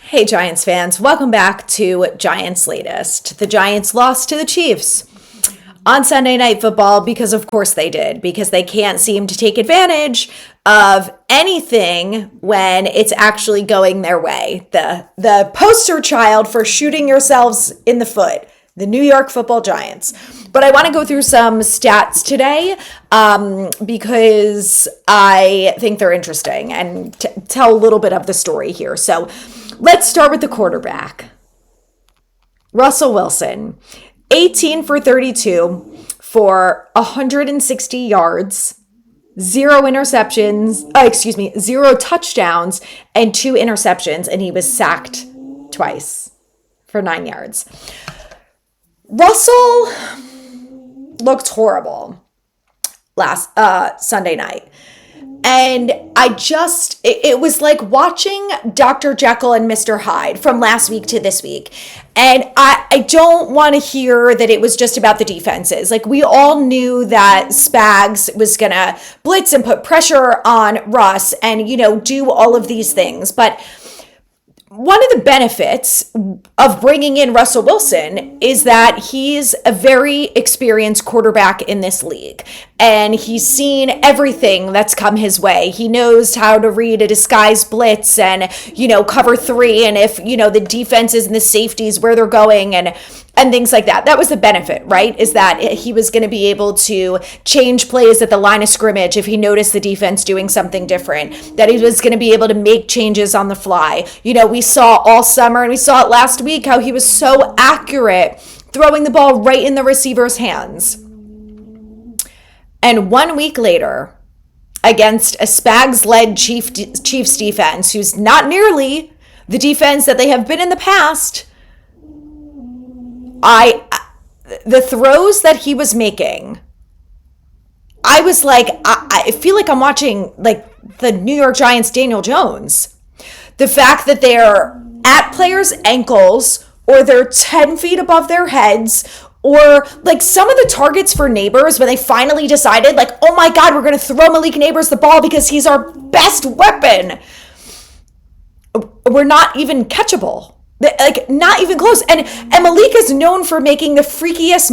Hey Giants fans, welcome back to Giants Latest. The Giants lost to the Chiefs on Sunday Night Football because of course they did, because they can't seem to take advantage of anything when it's actually going their way. The poster child for shooting yourselves in the foot, the New York Football Giants. But I want to go through some stats today because I think they're interesting and tell a little bit of the story here. So let's start with the quarterback. Russell Wilson, 18 for 32 for 160 yards, zero touchdowns, and 2 interceptions, and he was sacked twice for 9 yards. Russell looked horrible last Sunday night. And it was like watching Dr. Jekyll and Mr. Hyde from last week to this week. And I don't want to hear that it was just about the defenses. Like, we all knew that Spags was going to blitz and put pressure on Russ and, do all of these things. But one of the benefits of bringing in Russell Wilson is that he's a very experienced quarterback in this league, and he's seen everything that's come his way. He knows how to read a disguise blitz and, cover 3, and if, the defenses and the safeties, where they're going and things like that. That was the benefit, right? Is that he was going to be able to change plays at the line of scrimmage if he noticed the defense doing something different, that he was going to be able to make changes on the fly. We saw all summer and we saw it last week how he was so accurate throwing the ball right in the receiver's hands. And 1 week later, against a Spags-led Chiefs defense, who's not nearly the defense that they have been in the past, the throws that he was making, I was like, I feel like I'm watching like the New York Giants Daniel Jones. The fact that they're at players' ankles or they're 10 feet above their heads, or like some of the targets for Nabers when they finally decided like, oh my God, we're going to throw Malik Nabers the ball because he's our best weapon, were not even catchable. Like, not even close. And Malik is known for making the freakiest,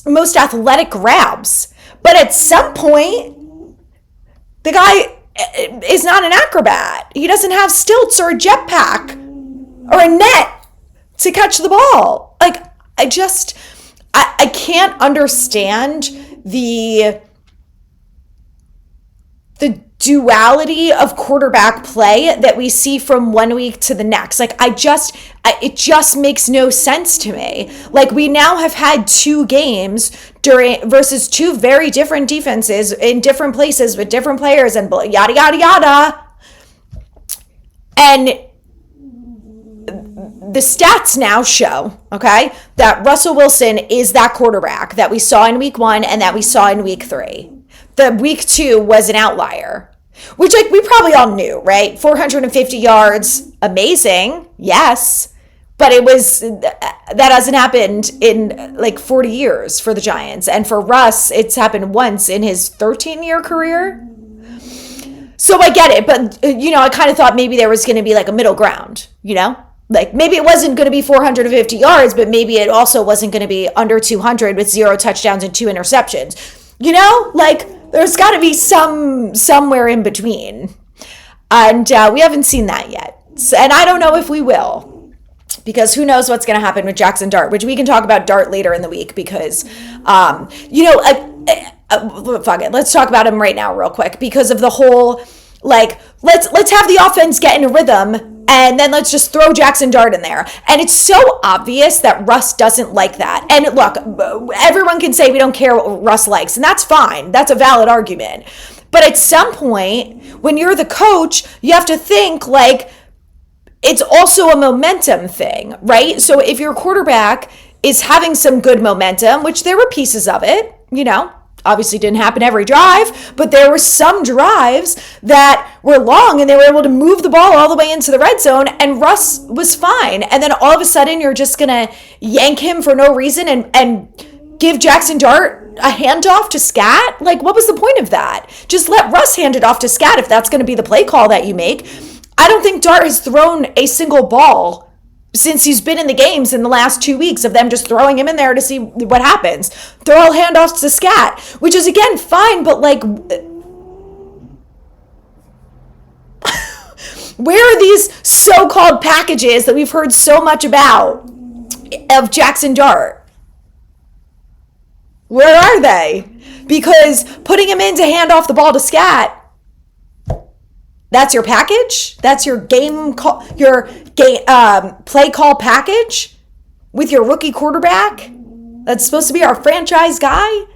most athletic grabs. But at some point, the guy is not an acrobat. He doesn't have stilts or a jetpack or a net to catch the ball. Like, I can't understand the duality of quarterback play that we see from 1 week to the next. Like, it just makes no sense to me. Like, we now have had 2 games versus 2 very different defenses in different places with different players and yada, yada, yada. And the stats now show, okay, that Russell Wilson is that quarterback that we saw in week 1 and that we saw in week 3. The week 2 was an outlier, which we probably all knew, right? 450 yards, amazing, yes, but that hasn't happened in like 40 years for the Giants, and for Russ, it's happened once in his 13-year career. So I get it, but I kind of thought maybe there was going to be like a middle ground, like maybe it wasn't going to be 450 yards, but maybe it also wasn't going to be under 200 with 0 touchdowns and 2 interceptions. There's got to be somewhere in between. And we haven't seen that yet. And I don't know if we will, because who knows what's going to happen with Jackson Dart, which we can talk about Dart later in the week because, fuck it. Let's talk about him right now real quick because of the whole, let's have the offense get in a rhythm and then let's just throw Jackson Dart in there. And it's so obvious that Russ doesn't like that. And look, everyone can say we don't care what Russ likes, and that's fine. That's a valid argument. But at some point, when you're the coach, you have to think like it's also a momentum thing, right? So if your quarterback is having some good momentum, which there were pieces of it, obviously didn't happen every drive, but there were some drives that were long and they were able to move the ball all the way into the red zone and Russ was fine. And then all of a sudden you're just going to yank him for no reason and give Jackson Dart a handoff to Scat? Like, what was the point of that? Just let Russ hand it off to Scat if that's going to be the play call that you make. I don't think Dart has thrown a single ball since he's been in the games in the last 2 weeks of them just throwing him in there to see what happens. They're all handoffs to Scat, which is, again, fine, but, like, where are these so-called packages that we've heard so much about of Jackson Dart? Where are they? Because putting him in to hand off the ball to Scat, that's your package? That's your game call, your play call package with your rookie quarterback? That's supposed to be our franchise guy?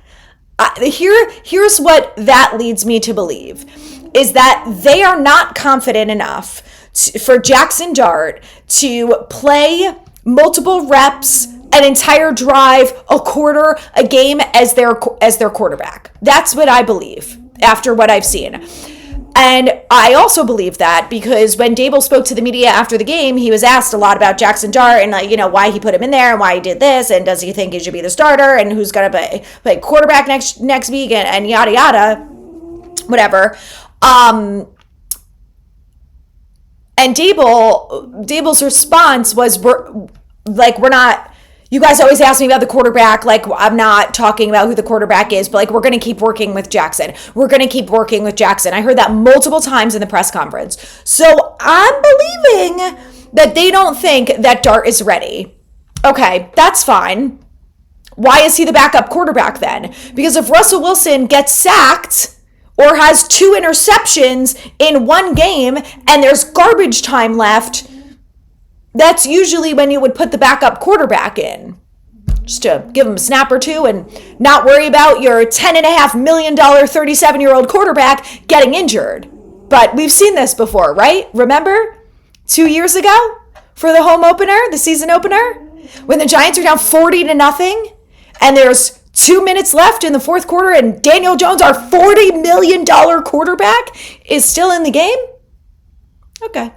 Here's what that leads me to believe, is that they are not confident enough for Jackson Dart to play multiple reps, an entire drive, a quarter, a game as their quarterback. That's what I believe after what I've seen. And I also believe that because when Dable spoke to the media after the game, he was asked a lot about Jackson Dart and, like, you know, why he put him in there and why he did this, and does he think he should be the starter, and who's going to play quarterback next week, and yada yada, whatever. And Dable's response was, we're not. You guys always ask me about the quarterback. Like, I'm not talking about who the quarterback is, but, like, we're going to keep working with Jackson. We're going to keep working with Jackson. I heard that multiple times in the press conference. So I'm believing that they don't think that Dart is ready. Okay, that's fine. Why is he the backup quarterback then? Because if Russell Wilson gets sacked or has 2 interceptions in one game and there's garbage time left, that's usually when you would put the backup quarterback in, just to give him a snap or two and not worry about your $10.5 million 37-year-old quarterback getting injured. But we've seen this before, right? Remember 2 years ago for the home opener, the season opener, when the Giants are down 40-0 and there's 2 minutes left in the fourth quarter and Daniel Jones, our $40 million quarterback, is still in the game? Okay.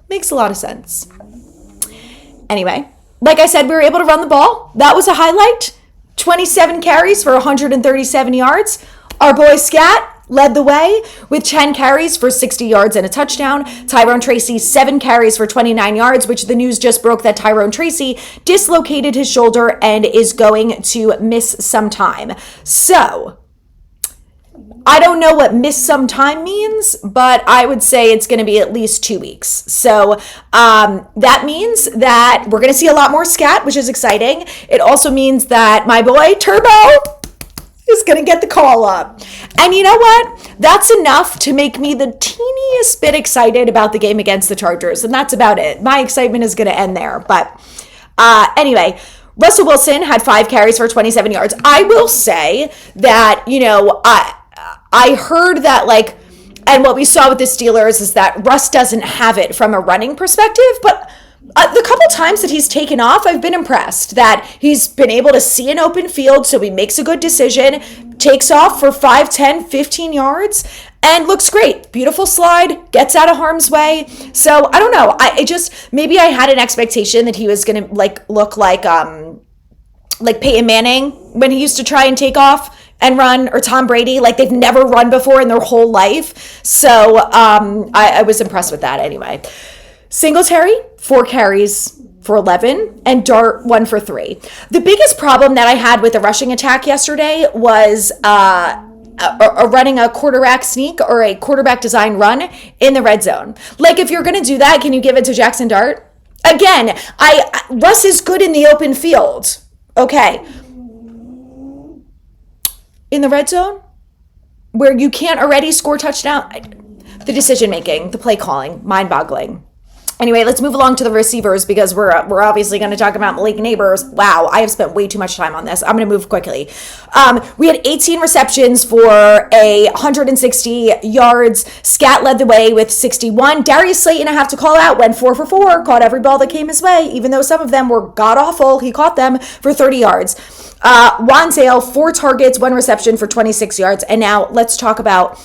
Makes a lot of sense. Anyway, like I said, we were able to run the ball. That was a highlight. 27 carries for 137 yards. Our boy Scat led the way with 10 carries for 60 yards and a touchdown. Tyrone Tracy, 7 carries for 29 yards, which the news just broke that Tyrone Tracy dislocated his shoulder and is going to miss some time. So I don't know what miss some time means, but I would say it's going to be at least 2 weeks. So that means that we're going to see a lot more Scat, which is exciting. It also means that my boy Turbo is going to get the call up. And you know what? That's enough to make me the teeniest bit excited about the game against the Chargers. And that's about it. My excitement is going to end there. But anyway, Russell Wilson had 5 carries for 27 yards. I will say that, you know, I heard that, like, and what we saw with the Steelers is that Russ doesn't have it from a running perspective, but the couple times that he's taken off, I've been impressed that he's been able to see an open field, so he makes a good decision, takes off for 5, 10, 15 yards, and looks great. Beautiful slide, gets out of harm's way. So, I don't know. Maybe I had an expectation that he was going to, like, look like Peyton Manning when he used to try and take off and run, or Tom Brady, like they've never run before in their whole life. So I was impressed with that anyway. Singletary, 4 carries for 11, and Dart 1 for 3. The biggest problem that I had with the rushing attack yesterday was running a quarterback sneak or a quarterback design run in the red zone. Like, if you're going to do that, can you give it to Jackson Dart? Again, Russ is good in the open field. Okay. In the red zone, where you can't already score touchdown, the decision making, the play calling, mind boggling. Anyway, let's move along to the receivers because we're obviously going to talk about Malik Nabers. Wow, I have spent way too much time on this. I'm going to move quickly. We had 18 receptions for 160 yards. Scat led the way with 61. Darius Slayton, I have to call out, went 4 for 4, caught every ball that came his way, even though some of them were god-awful. He caught them for 30 yards. Wan'Dale, 4 targets, 1 reception for 26 yards. And now let's talk about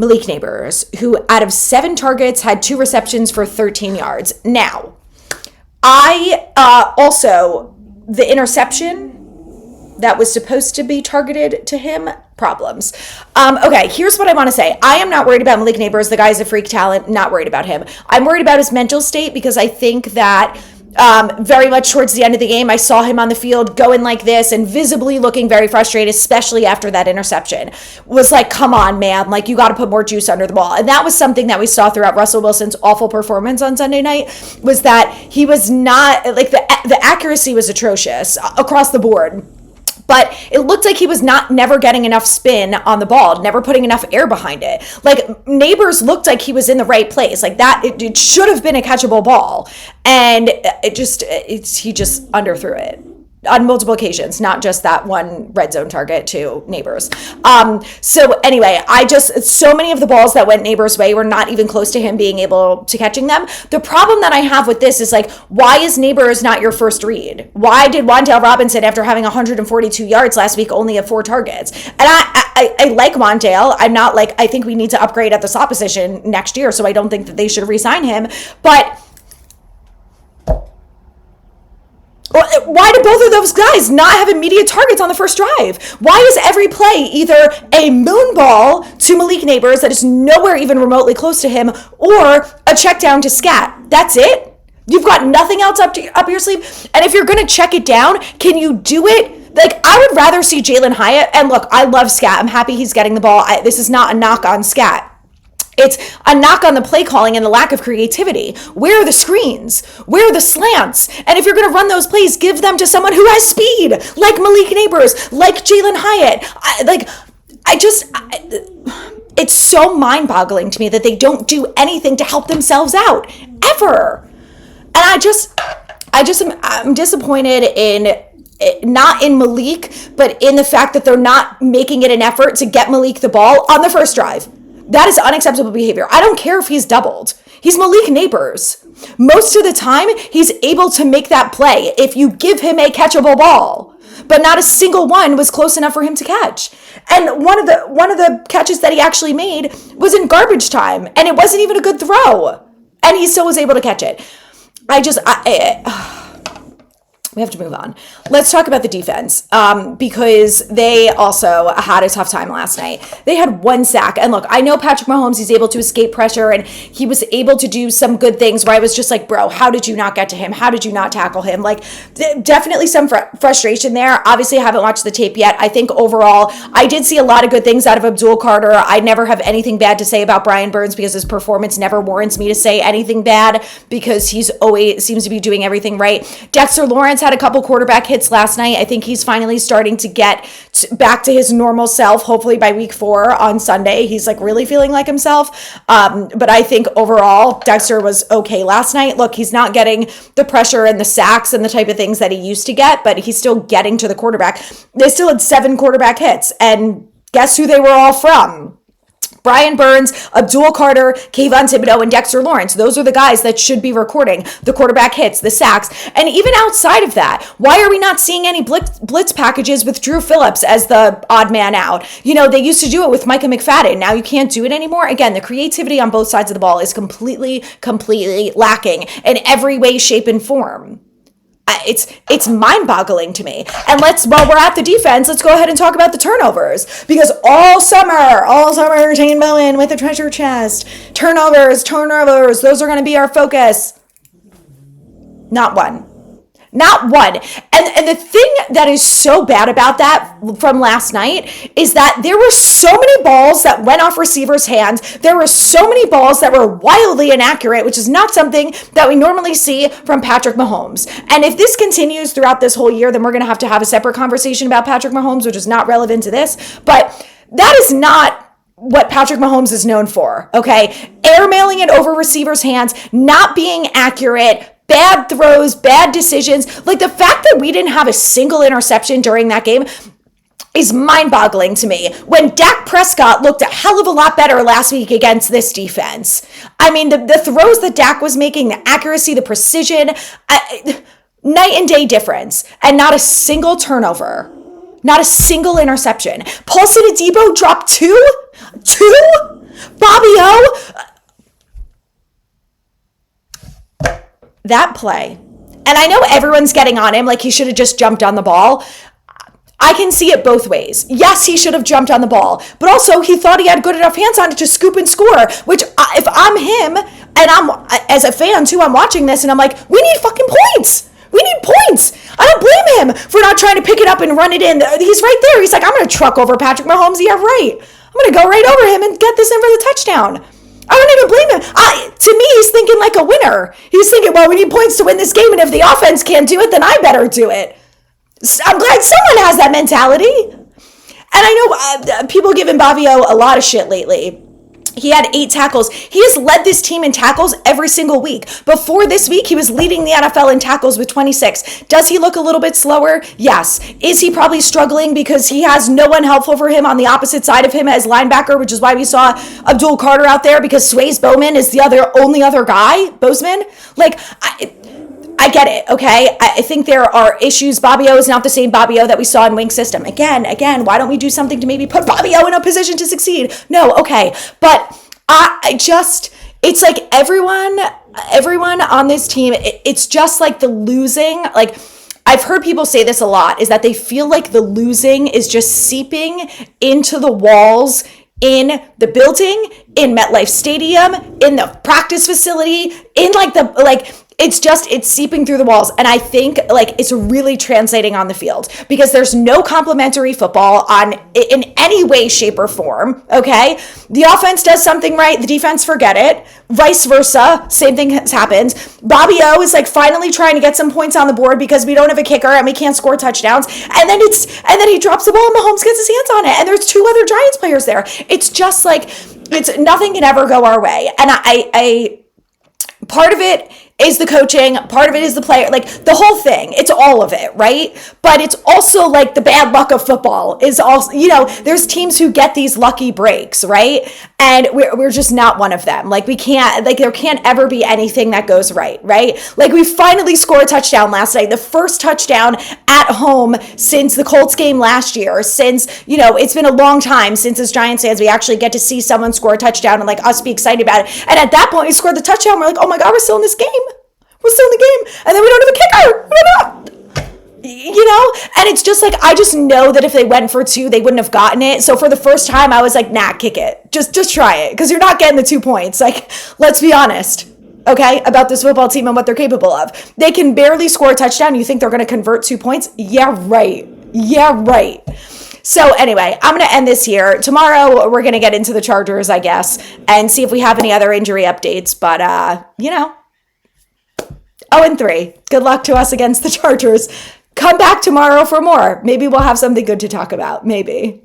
Malik Nabers, who out of 7 targets had 2 receptions for 13 yards. Now, the interception that was supposed to be targeted to him, problems. Okay, here's what I want to say. I am not worried about Malik Nabers. The guy's a freak talent. Not worried about him. I'm worried about his mental state because I think that very much towards the end of the game, I saw him on the field going like this and visibly looking very frustrated, especially after that interception. Was like, come on, man. Like, you got to put more juice under the ball. And that was something that we saw throughout Russell Wilson's awful performance on Sunday night, was that he was not, like, the accuracy was atrocious across the board. But it looked like he was never getting enough spin on the ball, never putting enough air behind it. Like, Nabers looked like he was in the right place. Like, that, it should have been a catchable ball. And he just underthrew it on multiple occasions, not just that one red zone target to Nabers. So anyway, so many of the balls that went Nabers' way were not even close to him being able to catching them. The problem that I have with this is, like, why is Nabers not your first read? Why did Wan'Dale Robinson, after having 142 yards last week, only have 4 targets? And I like Wan'Dale. I'm not like, I think we need to upgrade at the slot position next year, so I don't think that they should re-sign him. But why do both of those guys not have immediate targets on the first drive? Why is every play either a moon ball to Malik Nabers that is nowhere even remotely close to him, or a check down to Scat? That's it? You've got nothing else up your sleeve? And if you're going to check it down, can you do it? Like, I would rather see Jalen Hyatt. And look, I love Scat. I'm happy he's getting the ball. This is not a knock on Scat. It's a knock on the play calling and the lack of creativity. Where are the screens? Where are the slants? And if you're going to run those plays, give them to someone who has speed, like Malik Nabers, like Jalen Hyatt. It's so mind-boggling to me that they don't do anything to help themselves out, ever. And I'm disappointed in, not in Malik, but in the fact that they're not making it an effort to get Malik the ball on the first drive. That is unacceptable behavior. I don't care if he's doubled. He's Malik Nabers. Most of the time, he's able to make that play if you give him a catchable ball. But not a single one was close enough for him to catch. And one of the catches that he actually made was in garbage time, and it wasn't even a good throw. And he still was able to catch it. We have to move on. Let's talk about the defense, because they also had a tough time last night. They had 1 sack. And look, I know Patrick Mahomes, he's able to escape pressure, and he was able to do some good things where I was just like, bro, how did you not get to him? How did you not tackle him? Like, definitely some frustration there. Obviously, I haven't watched the tape yet. I think overall, I did see a lot of good things out of Abdul Carter. I never have anything bad to say about Brian Burns, because his performance never warrants me to say anything bad, because he's always seems to be doing everything right. Dexter Lawrence had a couple quarterback hits last night. I think he's finally starting to get back to his normal self. Hopefully by week 4 on Sunday, he's like really feeling like himself. But I think overall, Dexter was okay last night. Look, he's not getting the pressure and the sacks and the type of things that he used to get, but he's still getting to the quarterback. They still had 7 quarterback hits, and guess who they were all from? Brian Burns, Abdul Carter, Kayvon Thibodeau, and Dexter Lawrence. Those are the guys that should be recording the quarterback hits, the sacks. And even outside of that, why are we not seeing any blitz packages with Drew Phillips as the odd man out? You know, they used to do it with Micah McFadden. Now you can't do it anymore. Again, the creativity on both sides of the ball is completely lacking in every way, shape, and form. It's mind-boggling to me. And while we're at the defense, let's go ahead and talk about the turnovers. Because all summer, Shane Bowen with the treasure chest. Turnovers, those are going to be our focus. Not one. And the thing that is so bad about that from last night is that there were so many balls that went off receivers' hands. There were so many balls that were wildly inaccurate, which is not something that we normally see from Patrick Mahomes. And if this continues throughout this whole year, then we're going to have a separate conversation about Patrick Mahomes, which is not relevant to this. But that is not what Patrick Mahomes is known for, okay? Airmailing it over receivers' hands, not being accurate, bad throws, bad decisions. Like, the fact that we didn't have a single interception during that game is mind-boggling to me, when Dak Prescott looked a hell of a lot better last week against this defense. I mean, the throws that Dak was making, the accuracy, the precision, night and day difference. And not a single turnover. Not a single interception. Paulson Adebo dropped 2? Bobby O? That play. And I know everyone's getting on him like he should have just jumped on the ball. I can see it both ways. Yes, he should have jumped on the ball, but also he thought he had good enough hands on it to scoop and score, which if I'm him, and I'm, as a fan too, I'm watching this and I'm like, we need fucking points. We need points. I don't blame him for not trying to pick it up and run it in. He's right there. He's like, I'm going to truck over Patrick Mahomes. Yeah, right. I'm going to go right over him and get this in for the touchdown. I don't even blame him. To me, he's thinking like a winner. He's thinking, well, we need points to win this game, and if the offense can't do it, then I better do it. I'm glad someone has that mentality. And I know people giving Bavio a lot of shit lately. He had 8 tackles. He has led this team in tackles every single week. Before this week, he was leading the NFL in tackles with 26. Does he look a little bit slower? Yes. Is he probably struggling because he has no one helpful for him on the opposite side of him as linebacker, which is why we saw Abdul Carter out there, because Swayze Bowman is the only other guy, Bozeman? Like, I get it, okay? I think there are issues. Bobbio is not the same Bobbio that we saw in Wink System. Again, why don't we do something to maybe put Bobbio in a position to succeed? No, okay. But it's like everyone on this team, it's just like the losing, like, I've heard people say this a lot, is that they feel like the losing is just seeping into the walls in the building, in MetLife Stadium, in the practice facility, in it's seeping through the walls. And I think like it's really translating on the field because there's no complimentary football in any way, shape, or form. Okay. The offense does something right. The defense forget it. Vice versa. Same thing happens. Bobby O is like finally trying to get some points on the board because we don't have a kicker and we can't score touchdowns. And then he drops the ball and Mahomes gets his hands on it. And there's 2 other Giants players there. It's just like, nothing can ever go our way. And I part of it is the coaching, part of it is the player, like the whole thing. It's all of it, right? But it's also like the bad luck of football is also, there's teams who get these lucky breaks, right? And we're just not one of them. Like we can't, like there can't ever be anything that goes right, right? Like we finally scored a touchdown last night, the first touchdown at home since the Colts game last year, since, it's been a long time since as Giants fans, we actually get to see someone score a touchdown and like us be excited about it. And at that point, we scored the touchdown. We're like, oh my God, we're still in this game. We're still in the game. And then we don't have a kicker. And it's just like, I just know that if they went for 2, they wouldn't have gotten it. So for the first time, I was like, nah, kick it. Just try it. Because you're not getting the 2 points. Like, let's be honest, okay, about this football team and what they're capable of. They can barely score a touchdown. You think they're going to convert 2 points? Yeah, right. So anyway, I'm going to end this here. Tomorrow, we're going to get into the Chargers, I guess, and see if we have any other injury updates. But, 0-3. Good luck to us against the Chargers. Come back tomorrow for more. Maybe we'll have something good to talk about. Maybe.